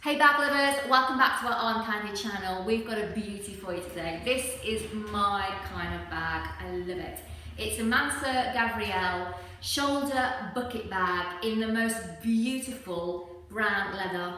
Hey bag lovers, welcome back to our Armcandy channel. We've got a beauty for you today. This is my kind of bag, I love it. It's a Mansur Gavriel shoulder bucket bag in the most beautiful brown leather.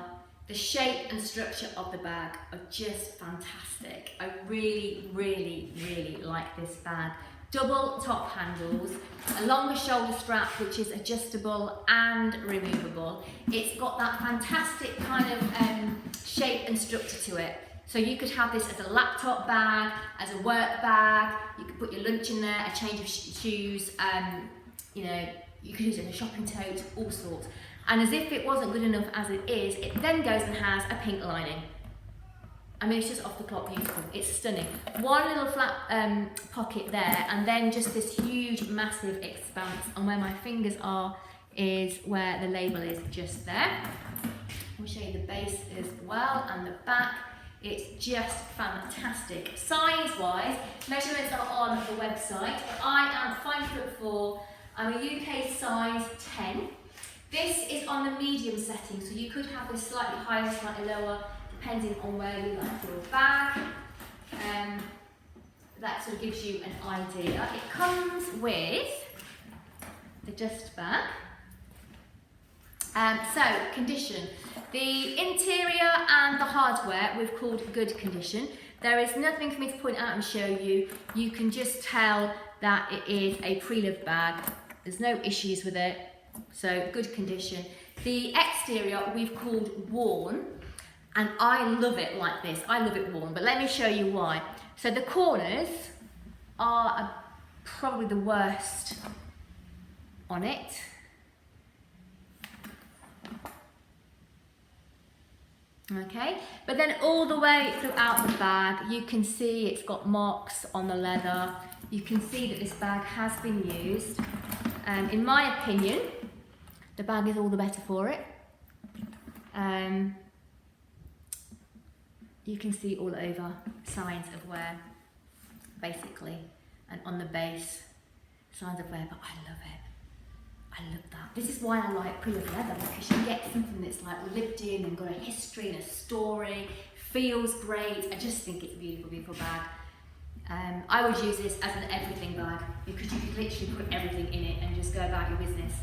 The shape and structure of the bag are just fantastic. I really like this bag. Double top handles, a longer shoulder strap which is adjustable and removable. It's got that fantastic kind of shape and structure to it. So you could have this as a laptop bag, as a work bag, you could put your lunch in there, a change of shoes, you know, you could use it in a shopping tote, all sorts. And as if it wasn't good enough as it is, it then goes and has a pink lining. I mean, it's just off the clock beautiful. It's stunning. One little flat pocket there, and then just this huge, massive expanse. And where my fingers are is where the label is, just there. I'll show you the base as well, and the back. It's just fantastic. Size-wise, measurements are on the website. I am 5'4". I'm a UK size 10. This is on the medium setting, so you could have this slightly higher, slightly lower, depending on where you like your bag. That sort of gives you an idea. It comes with the dust bag. So, condition. The interior and the hardware we've called good condition. There is nothing for me to point out and show you. You can just tell that it is a pre-loved bag. There's no issues with it, so good condition. The exterior we've called worn. And I love it like this, I love it worn, but let me show you why. So the corners are probably the worst on it. Okay, but then all the way throughout the bag, you can see it's got marks on the leather. You can see that this bag has been used. In my opinion, the bag is all the better for it. You can see all over signs of wear, basically, and on the base, signs of wear, but I love it. I love that. This is why I like pre-loved leather, because you get something that's like lived in and got a history and a story, feels great. I just think it's a beautiful, beautiful bag. I would use this as an everything bag, because you could literally put everything in it and just go about your business.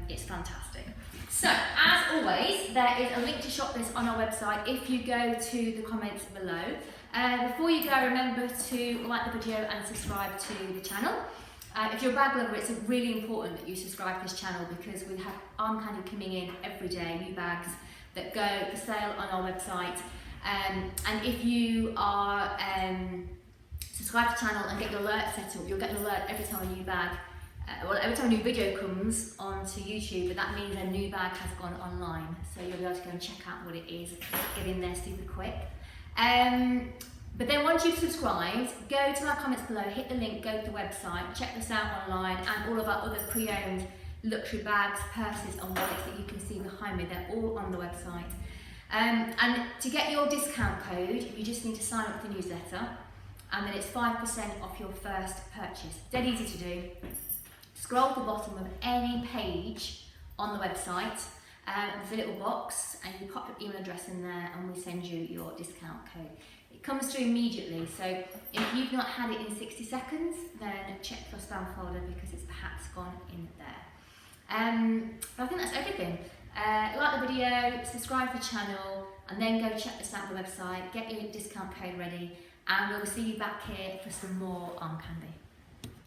It's fantastic. So, as always, there is a link to shop this on our website if you go to the comments below. Before you go, remember to like the video and subscribe to the channel. If you're a bag lover, it's really important that you subscribe to this channel, because we have Armcandy coming in every day, new bags that go for sale on our website. And if you are subscribe to the channel and get your alert set up, you'll get an alert every time a new bag every time a new video comes onto YouTube, but that means a new bag has gone online. So you'll be able to go and check out what it is, get in there super quick. But then once you've subscribed, go to our comments below, hit the link, go to the website, check this out online, and all of our other pre-owned luxury bags, purses and wallets that you can see behind me, they're all on the website. And to get your discount code, you just need to sign up for the newsletter, and then it's 5% off your first purchase. Dead easy to do. Scroll to the bottom of any page on the website, there's a little box, and you pop your email address in there and we send you your discount code. It comes through immediately, so if you've not had it in 60 seconds, then check your spam folder, because it's perhaps gone in there. But I think that's everything. Like the video, subscribe to the channel, and then go check this out on the website, get your discount code ready, and we'll see you back here for some more Armcandy.